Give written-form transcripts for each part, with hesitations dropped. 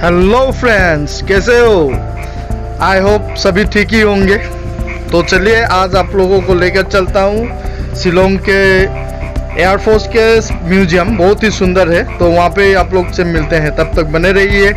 Hello friends, कैसे हो? I hope सभी ठीक ही होंगे। तो चलिए आज आप लोगों को लेकर चलता हूँ शिलोंग के एयरफोर्स के म्यूजियम। बहुत ही सुंदर है, तो वहाँ पे आप लोग से मिलते हैं। तब तक बने रहिए।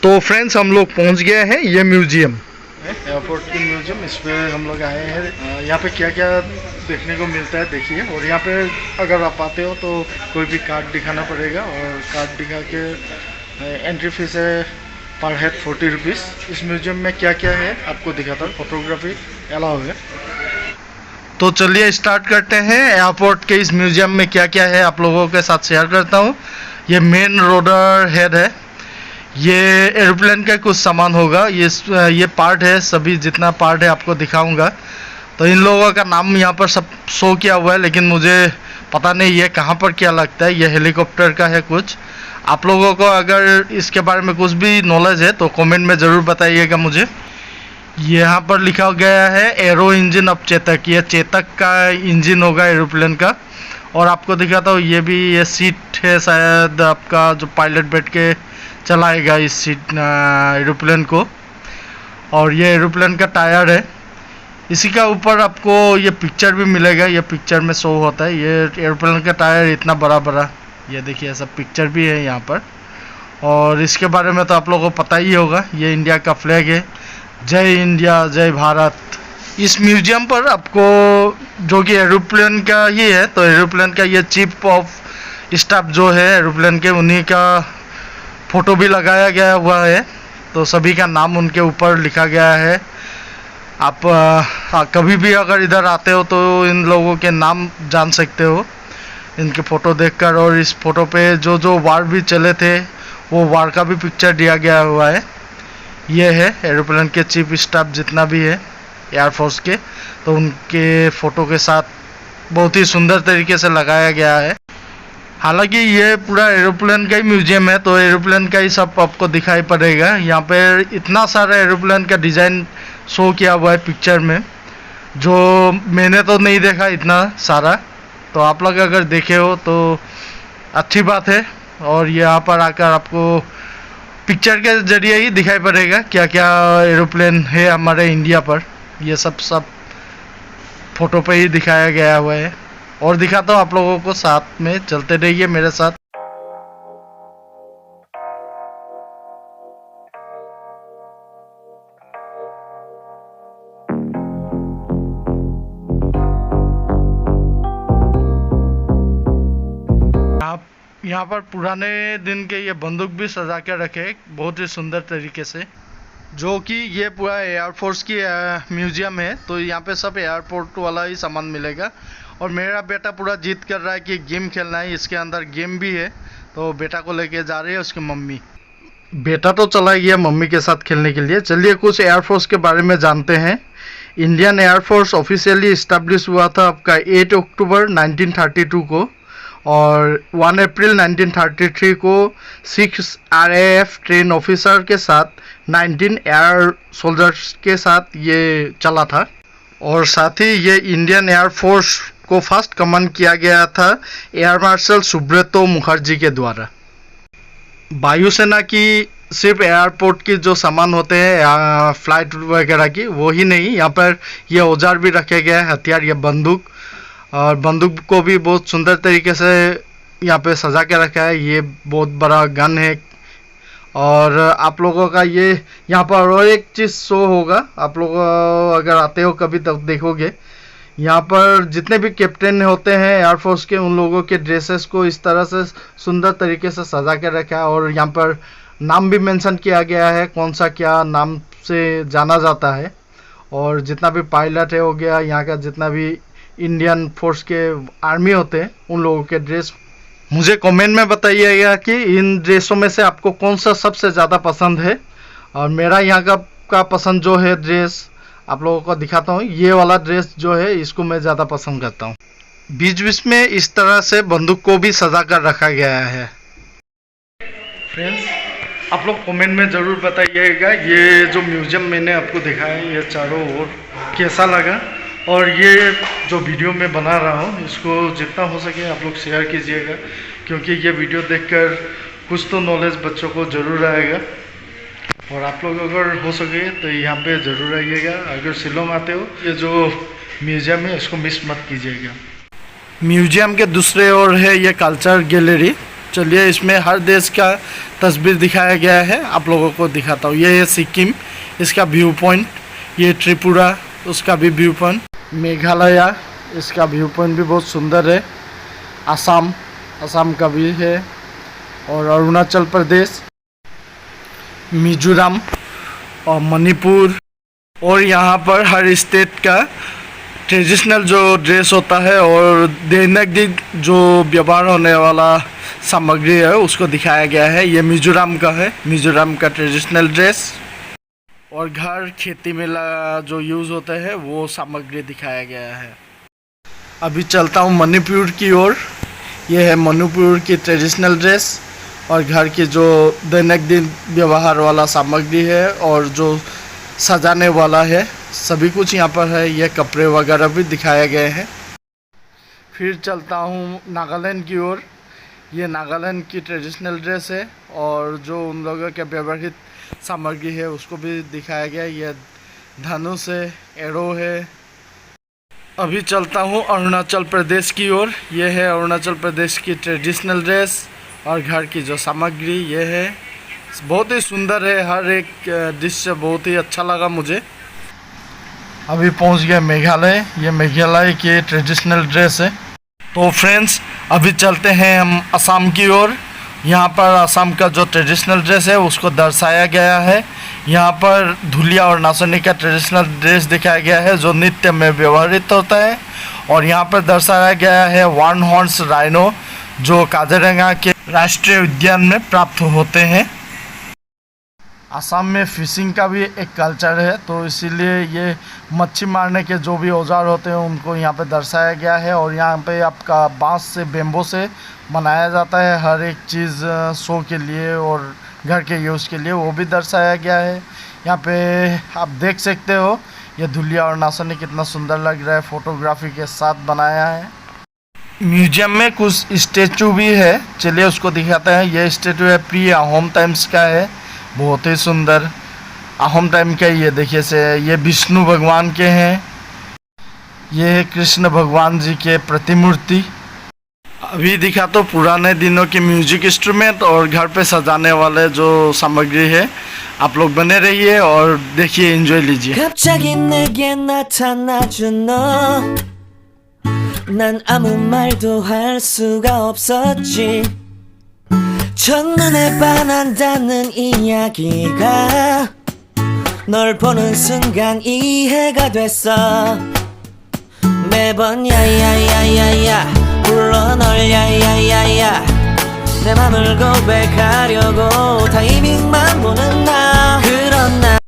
तो फ्रेंड्स, हम लोग पहुँच गए हैं ये म्यूजियम, एयरपोर्ट की म्यूजियम। इसमें हम लोग आए हैं। यहाँ पे क्या क्या देखने को मिलता है देखिए। और यहाँ पे अगर आप आते हो तो कोई भी कार्ड दिखाना पड़ेगा, और कार्ड दिखा के एंट्री फीस है पर हेड 40 रुपीज़। इस म्यूजियम में क्या क्या है आपको दिखाता हूँ। फोटोग्राफी अलाउ है। तो चलिए स्टार्ट करते हैं। एयरपोर्ट के इस म्यूजियम में क्या क्या है आप लोगों के साथ शेयर करता हूँ। ये मेन रोडर हेड है। ये एरोप्लेन का कुछ सामान होगा। ये पार्ट है, सभी जितना पार्ट है आपको दिखाऊंगा। तो इन लोगों का नाम यहाँ पर सब शो किया हुआ है, लेकिन मुझे पता नहीं ये कहाँ पर क्या लगता है। ये हेलीकॉप्टर का है कुछ। आप लोगों को अगर इसके बारे में कुछ भी नॉलेज है तो कमेंट में ज़रूर बताइएगा मुझे। यहाँ पर लिखा गया है एरो इंजन ऑफ चेतक। ये चेतक का इंजन होगा एरोप्लेन का। और आपको दिखाता हूँ, ये भी ये सीट है शायद आपका, जो पायलट बैठ के चलाएगा इस सीट एरोप्लेन को। और ये एरोप्लेन का टायर है। इसी का ऊपर आपको ये पिक्चर भी मिलेगा। ये पिक्चर में शो होता है। ये एरोप्लेन का टायर इतना बड़ा बड़ा, ये देखिए सब पिक्चर भी है यहाँ पर। और इसके बारे में तो आप लोगों को पता ही होगा। ये इंडिया का फ्लैग है। जय इंडिया, जय भारत। इस म्यूजियम पर आपको, जो कि एरोप्लेन का ही है, तो एरोप्लेन का ये चीफ ऑफ स्टाफ जो है एरोप्लेन के, उन्हीं का फ़ोटो भी लगाया गया हुआ है। तो सभी का नाम उनके ऊपर लिखा गया है। आप कभी भी अगर इधर आते हो तो इन लोगों के नाम जान सकते हो इनके फ़ोटो देखकर। और इस फ़ोटो पे जो जो वार भी चले थे वो वार का भी पिक्चर दिया गया हुआ है। ये है एरोप्लेन के चीफ स्टाफ जितना भी है एयरफोर्स के, तो उनके फ़ोटो के साथ बहुत ही सुंदर तरीके से लगाया गया है। हालांकि ये पूरा एरोप्लेन का ही म्यूजियम है, तो एरोप्लेन का ही सब आपको दिखाई पड़ेगा। यहाँ पे इतना सारा एरोप्लेन का डिज़ाइन शो किया हुआ है पिक्चर में, जो मैंने तो नहीं देखा इतना सारा। तो आप लोग अगर देखे हो तो अच्छी बात है। और यहाँ पर आकर आपको पिक्चर के जरिए ही दिखाई पड़ेगा क्या क्या एरोप्लेन है हमारे इंडिया पर। ये सब फोटो पे ही दिखाया गया हुआ है। और दिखाता हूँ आप लोगों को, साथ में चलते रहिए मेरे साथ। यहाँ पर पुराने दिन के ये बंदूक भी सजा के रखे बहुत ही सुंदर तरीके से, जो कि ये पूरा एयरफोर्स की म्यूजियम है। तो यहाँ पे सब एयरपोर्ट वाला ही सामान मिलेगा। और मेरा बेटा पूरा जिद कर रहा है कि गेम खेलना है। इसके अंदर गेम भी है, तो बेटा को लेके जा रही है उसकी मम्मी। बेटा तो चला गया मम्मी के साथ खेलने के लिए। चलिए कुछ एयरफोर्स के बारे में जानते हैं। इंडियन एयरफोर्स ऑफिशियली इस्टेब्लिश हुआ था आपका 8 अक्टूबर 1932 को। और 1 अप्रैल 1933 को 6 RAF ट्रेन ऑफिसर के साथ 19 एयर सोल्जर्स के साथ ये चला था। और साथ ही ये इंडियन एयरफोर्स को फर्स्ट कमांड किया गया था एयर मार्शल सुब्रतो मुखर्जी के द्वारा। वायुसेना की सिर्फ एयरपोर्ट की जो सामान होते हैं फ्लाइट वगैरह की, वो ही नहीं, यहाँ पर ये औजार भी रखे गए हैं, हथियार, ये बंदूक। और बंदूक को भी बहुत सुंदर तरीके से यहाँ पे सजा के रखा है। ये बहुत बड़ा गन है। और आप लोगों का ये यहाँ पर और एक चीज़ शो होगा, आप लोग अगर आते हो कभी तब देखोगे। यहाँ पर जितने भी कैप्टन होते हैं एयरफोर्स के, उन लोगों के ड्रेसेस को इस तरह से सुंदर तरीके से सजा के रखा है। और यहाँ पर नाम भी मेंशन किया गया है, कौन सा क्या नाम से जाना जाता है। और जितना भी पायलट है हो गया, यहाँ का जितना भी इंडियन फोर्स के आर्मी होते हैं, उन लोगों के ड्रेस। मुझे कमेंट में बताइएगा कि इन ड्रेसों में से आपको कौन सा सबसे ज़्यादा पसंद है। और मेरा यहाँ का पसंद जो है ड्रेस, आप लोगों को दिखाता हूँ। ये वाला ड्रेस जो है इसको मैं ज़्यादा पसंद करता हूँ। बीच बीच में इस तरह से बंदूक को भी सजा कर रखा गया है। फ्रेंड्स, आप लोग कमेंट में ज़रूर बताइएगा ये जो म्यूजियम मैंने आपको दिखाया है ये चारों ओर कैसा लगा। और ये जो वीडियो मैं बना रहा हूँ इसको जितना हो सके आप लोग शेयर कीजिएगा, क्योंकि ये वीडियो देखकर कुछ तो नॉलेज बच्चों को ज़रूर आएगा। और आप लोग अगर हो सके तो यहाँ पे ज़रूर आइएगा। अगर शिलोंग आते हो, ये जो म्यूज़ियम है इसको मिस मत कीजिएगा। म्यूज़ियम के दूसरे ओर है ये कल्चर गैलरी। चलिए इसमें हर देश का तस्वीर दिखाया गया है, आप लोगों को दिखाता हूँ। ये है सिक्किम, इसका व्यू पॉइंट। ये त्रिपुरा, उसका भी व्यू पॉइंट। मेघालय, इसका व्यू पॉइंट भी बहुत सुंदर है। असम, असम का भी है। और अरुणाचल प्रदेश, मिजोरम और मणिपुर। और यहाँ पर हर स्टेट का ट्रेडिशनल जो ड्रेस होता है और दैनिक जो व्यवहार होने वाला सामग्री है उसको दिखाया गया है। ये मिजोरम का है, मिजोरम का ट्रेडिशनल ड्रेस। और घर खेती में जो यूज़ होता है वो सामग्री दिखाया गया है। अभी चलता हूँ मणिपुर की ओर। ये है मणिपुर की ट्रेडिशनल ड्रेस और घर की जो दैनिक दिन व्यवहार वाला सामग्री है और जो सजाने वाला है, सभी कुछ यहाँ पर है। ये कपड़े वगैरह भी दिखाए गए हैं। फिर चलता हूँ नागालैंड की ओर। ये नागालैंड की ट्रेडिशनल ड्रेस है और जो उन लोगों के व्यवहारिक सामग्री है उसको भी दिखाया गया। ये धनुष है, एरो है। अभी चलता हूँ अरुणाचल प्रदेश की ओर। ये है अरुणाचल प्रदेश की ट्रेडिशनल ड्रेस और घर की जो सामग्री ये है। बहुत ही सुंदर है, हर एक दृश्य बहुत ही अच्छा लगा मुझे। अभी पहुँच गया मेघालय। ये मेघालय की ट्रेडिशनल ड्रेस है। तो फ्रेंड्स अभी चलते हैं हम असम की ओर। यहाँ पर असम का जो ट्रेडिशनल ड्रेस है उसको दर्शाया गया है। यहाँ पर धुलिया और नाचनी का ट्रेडिशनल ड्रेस दिखाया गया है जो नृत्य में व्यवहृत होता है। और यहाँ पर दर्शाया गया है वन हॉर्स राइनो जो काजीरंगा के राष्ट्रीय उद्यान में प्राप्त होते हैं। असम में फिशिंग का भी एक कल्चर है, तो इसीलिए ये मच्छी मारने के जो भी औजार होते हैं उनको यहाँ पे दर्शाया गया है। और यहाँ पे आपका बांस से, बेम्बो से बनाया जाता है हर एक चीज़ शो के लिए और घर के यूज़ के लिए, वो भी दर्शाया गया है। यहाँ पे आप देख सकते हो ये धुलिया और नाचनी कितना सुंदर लग रहा है, फोटोग्राफी के साथ बनाया है। म्यूजियम में कुछ स्टेचू भी है, चलिए उसको दिखाते हैं। ये स्टेचू है प्री अहोम टाइम्स का है, बहुत ही सुंदर अहोम टाइम का। ये देखिए से ये विष्णु भगवान के हैं। ये है कृष्ण भगवान जी के प्रतिमूर्ति। अभी दिखा तो पुराने दिनों के म्यूजिक इंस्ट्रूमेंट और घर पे सजाने वाले जो सामग्री है। आप लोग बने रहिए और देखिए, एंजॉय लीजिए। 갑자기 내게 나타나준 너, 난 아무 말도 할 수가 없었지. 첫눈에 반한다는 이야기가 널 보는 순간 이해가 됐어. 매번 야야야야야 불러 널 야야야야 내 맘을 고백하려고 타이밍만 보는 나 그런 나।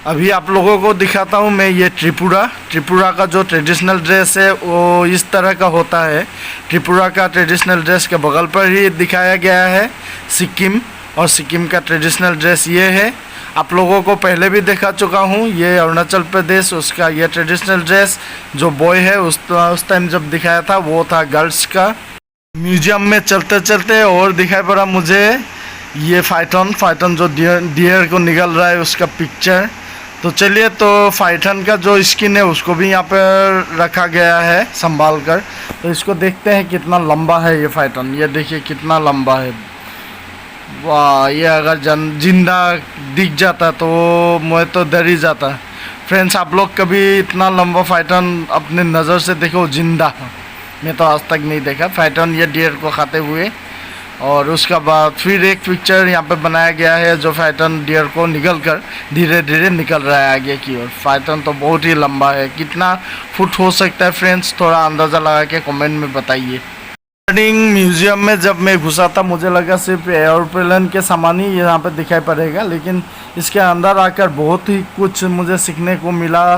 अभी आप लोगों को दिखाता हूँ मैं ये त्रिपुरा का जो ट्रेडिशनल ड्रेस है वो इस तरह का होता है। त्रिपुरा का ट्रेडिशनल ड्रेस के बगल पर ही दिखाया गया है सिक्किम, और सिक्किम का ट्रेडिशनल ड्रेस ये है। आप लोगों को पहले भी दिखा चुका हूँ, ये अरुणाचल प्रदेश, उसका ये ट्रेडिशनल ड्रेस जो बॉय है उस टाइम जब दिखाया था वो था गर्ल्स का। म्यूजियम में चलते चलते और दिखाई पड़ा मुझे ये फाइटन जो डियर को निकल रहा है उसका पिक्चर। तो चलिए, तो फाइटन का जो स्किन है उसको भी यहाँ पर रखा गया है संभाल कर। तो इसको देखते हैं कितना लंबा है ये फाइटन। ये देखिए कितना लंबा है, वाह। ये अगर जिंदा दिख जाता तो मैं तो डर ही जाता। फ्रेंड्स, आप लोग कभी इतना लंबा फाइटन अपने नज़र से देखो जिंदा? मैं तो आज तक नहीं देखा फाइटन ये डियर को खाते हुए। और उसका बाद फिर एक पिक्चर यहाँ पे बनाया गया है जो फाइटन डियर को निकल कर धीरे धीरे निकल रहा है आगे की ओर। फाइटन तो बहुत ही लंबा है, कितना फुट हो सकता है फ्रेंड्स, थोड़ा अंदाज़ा लगा के कमेंट में बताइए। म्यूजियम में जब मैं घुसा था मुझे लगा सिर्फ एयरप्लेन के सामान ही यहाँ पे दिखाई पड़ेगा, लेकिन इसके अंदर आकर बहुत ही कुछ मुझे सीखने को मिला।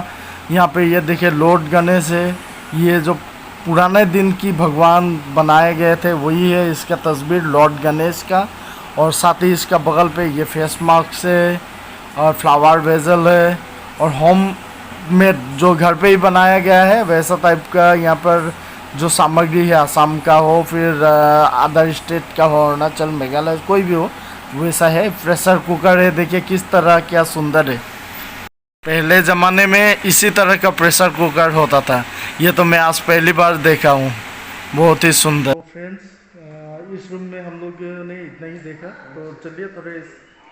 यहाँ पे ये देखिए लॉर्ड गणेश है, ये जो पुराने दिन की भगवान बनाए गए थे वही है इसका तस्वीर लॉर्ड गणेश का। और साथ ही इसका बगल पे ये फेस मास्क है और फ्लावर वेजल है और होम मेड जो घर पे ही बनाया गया है वैसा टाइप का यहाँ पर जो सामग्री है असम का हो फिर अदर स्टेट का हो, अरुणाचल, मेघालय, कोई भी हो वैसा है। प्रेशर कुकर है, देखिए किस तरह, क्या सुंदर है। पहले ज़माने में इसी तरह का प्रेशर कुकर होता था, ये तो मैं आज पहली बार देखा हूँ, बहुत ही सुंदर। तो फ्रेंड्स, इस रूम में हम लोग ने इतना ही देखा, तो चलिए थोड़े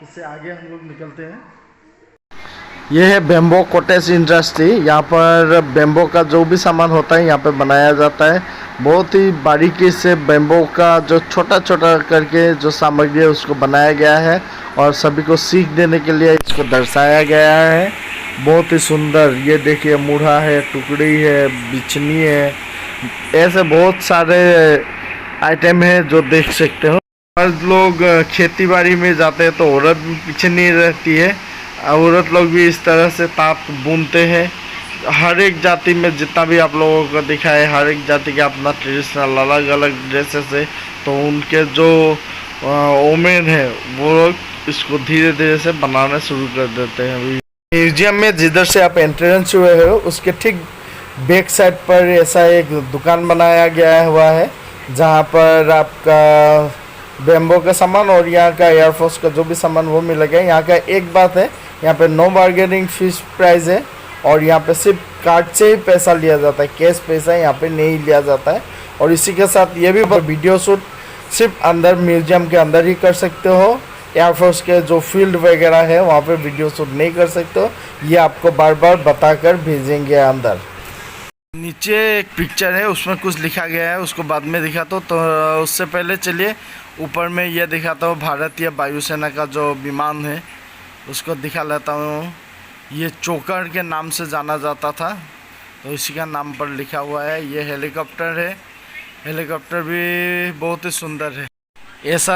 इससे आगे हम लोग निकलते हैं। ये है बेम्बो कॉटेज इंडस्ट्री। यहाँ पर बेम्बो का जो भी सामान होता है यहाँ पे बनाया जाता है। बहुत ही बारीकी से बेम्बो का जो छोटा छोटा करके जो सामग्री है उसको बनाया गया है और सभी को सीख देने के लिए इसको दर्शाया गया है। बहुत ही सुंदर, ये देखिए मूढ़ा है, टुकड़ी है, बिछनी है, ऐसे बहुत सारे आइटम है जो देख सकते हो। मर्द लोग खेती बाड़ी में जाते हैं तो औरत भी पीछे नहीं रहती है, औरत लोग भी इस तरह से तांत बुनते हैं। हर एक जाति में जितना भी आप लोगों को दिखा है, हर एक जाति का अपना ट्रेडिशनल अलग अलग ड्रेसेस है, तो उनके जो वोमेन है वो लोग इसको धीरे धीरे से बनाना शुरू कर देते हैं। म्यूजियम में जिधर से आप एंट्रेंस हुए हो उसके ठीक बैक साइड पर ऐसा एक दुकान बनाया गया हुआ है जहाँ पर आपका बेम्बो का सामान और यहाँ का एयरफोर्स का जो भी सामान वो मिलेगा। यहाँ का एक बात है, यहाँ पे नो बार्गेनिंग फिक्स प्राइस है और यहाँ पे सिर्फ कार्ड से ही पैसा लिया जाता है, कैश पैसा यहाँ पे नहीं लिया जाता है। और इसी के साथ ये भी वीडियो शूट सिर्फ अंदर म्यूजियम के अंदर ही कर सकते हो। एयरफोर्स के जो फील्ड वगैरह है वहाँ पे वीडियो शूट नहीं कर सकते हो, ये आपको बार बार बताकर भेजेंगे अंदर। नीचे एक पिक्चर है, उसमें कुछ लिखा गया है, उसको बाद में दिखाता हूँ। तो उससे पहले चलिए ऊपर में यह दिखाता हूँ, भारतीय वायुसेना का जो विमान है उसको दिखा लेता हूँ। ये चोकर के नाम से जाना जाता था, तो इसी का नाम पर लिखा हुआ है। ये हेलीकॉप्टर है, हेलीकॉप्टर भी बहुत ही सुंदर है। ऐसा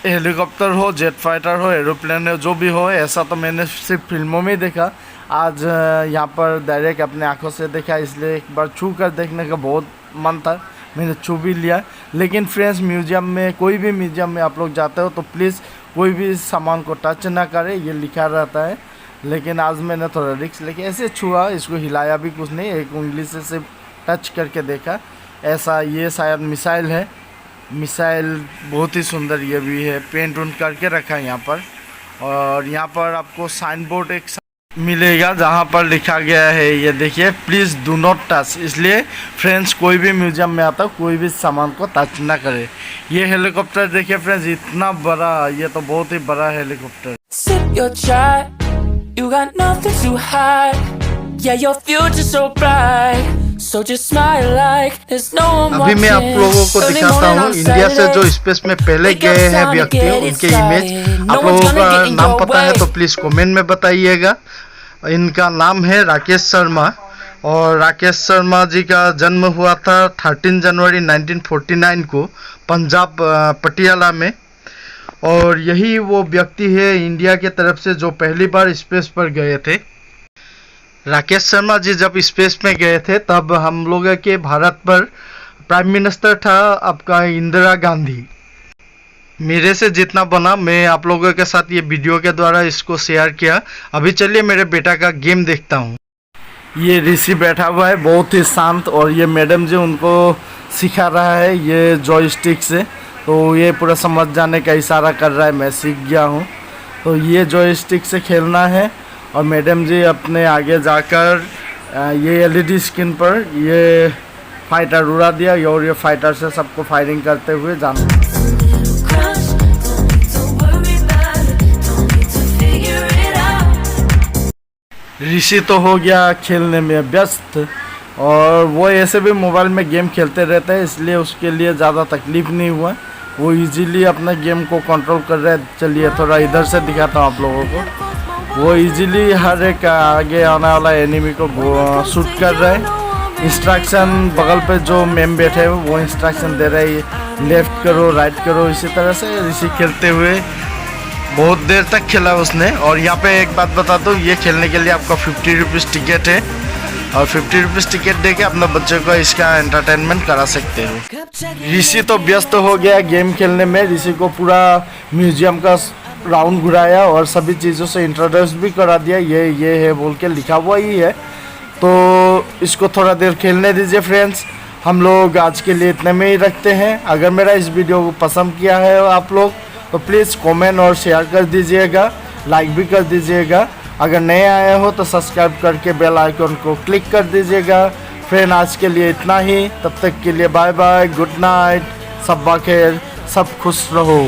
हेलीकॉप्टर हो, जेट फाइटर हो, एरोप्लेन हो, जो भी हो, ऐसा तो मैंने सिर्फ फिल्मों में देखा। आज यहाँ पर डायरेक्ट अपने आंखों से देखा, इसलिए एक बार छू कर देखने का बहुत मन था, मैंने छू भी लिया। लेकिन फ्रेंड्स, म्यूजियम में, कोई भी म्यूजियम में आप लोग जाते हो तो प्लीज़ कोई भी सामान को टच ना करें, ये लिखा रहता है। लेकिन आज मैंने थोड़ा रिस्क लेके ऐसे छुआ, इसको हिलाया भी कुछ नहीं, एक उंगली से सिर्फ टच करके देखा। ऐसा ये शायद मिसाइल है, मिसाइल बहुत ही सुंदर ये भी है, पेंट उंट करके रखा है यहाँ पर। और यहाँ पर आपको साइन बोर्ड एक मिलेगा जहाँ पर लिखा गया है, ये देखिए, प्लीज़ डू नॉट टच। इसलिए फ्रेंड्स, कोई भी म्यूजियम में आता कोई भी सामान को टच ना करे। ये हेलीकॉप्टर देखिए फ्रेंड्स, इतना बड़ा, ये तो बहुत ही बड़ा helicopter. Sip your chai, you got nothing to hide. Yeah, your future's so bright, so just smile like there's no one watching. अभी मैं आप लोगों को दिखाता हूँ इंडिया से जो स्पेस में पहले गए हैं व्यक्ति, उनके इमेज। आप लोगों का नाम पता है तो प्लीज़ कमेंट में बताइएगा। इनका नाम है राकेश शर्मा, और राकेश शर्मा जी का जन्म हुआ था 13 जनवरी 1949 को पंजाब पटियाला में। और यही वो व्यक्ति है इंडिया के तरफ से जो पहली बार स्पेस पर गए थे। राकेश शर्मा जी जब स्पेस में गए थे तब हम लोग के भारत पर प्राइम मिनिस्टर था आपका इंदिरा गांधी। मेरे से जितना बना मैं आप लोगों के साथ ये वीडियो के द्वारा इसको शेयर किया। अभी चलिए मेरे बेटा का गेम देखता हूँ। ये ऋषि बैठा हुआ है बहुत ही शांत, और ये मैडम जी उनको सिखा रहा है ये जॉयस्टिक से, तो ये पूरा समझ जाने का इशारा कर रहा है, मैं सीख गया हूँ। तो ये जॉयस्टिक से खेलना है, और मैडम जी अपने आगे जाकर ये एलईडी स्क्रीन पर ये फाइटर उड़ा दिया, और ये फाइटर से सबको फायरिंग करते हुए जाना। ऋषि तो हो गया खेलने में व्यस्त, और वो ऐसे भी मोबाइल में गेम खेलते रहते हैं, इसलिए उसके लिए ज़्यादा तकलीफ नहीं हुआ, वो इजीली अपने गेम को कंट्रोल कर रहे हैं। चलिए थोड़ा इधर से दिखाता हूँ आप लोगों को। वो इजीली हर एक आगे आने वाला एनिमी को शूट कर रहे हैं। इंस्ट्रक्शन बगल पे जो मैम बैठे हैं वो इंस्ट्रक्शन दे रहे हैं, लेफ्ट करो, राइट करो। इसी तरह से ऋषि खेलते हुए बहुत देर तक खेला उसने। और यहाँ पे एक बात बता दूँ, ये खेलने के लिए आपका 50 रुपीज़ टिकट है, और 50 रुपीज़ टिकट दे के अपने बच्चे को इसका एंटरटेनमेंट करा सकते हो। ऋषि तो व्यस्त हो गया गेम खेलने में। ऋषि को पूरा म्यूजियम का राउंड घुराया और सभी चीज़ों से इंट्रोड्यूस भी करा दिया, ये है बोल के लिखा हुआ ही है। तो इसको थोड़ा देर खेलने दीजिए फ्रेंड्स, हम लोग आज के लिए इतने में ही रखते हैं। अगर मेरा इस वीडियो को पसंद किया है आप लोग तो प्लीज़ कमेंट और शेयर कर दीजिएगा, लाइक भी कर दीजिएगा। अगर नए आए हो तो सब्सक्राइब करके बेल आइकन को क्लिक कर दीजिएगा। फ्रेंड आज के लिए इतना ही, तब तक के लिए बाय बाय, गुड नाइट, सब बखैर, सब खुश रहो।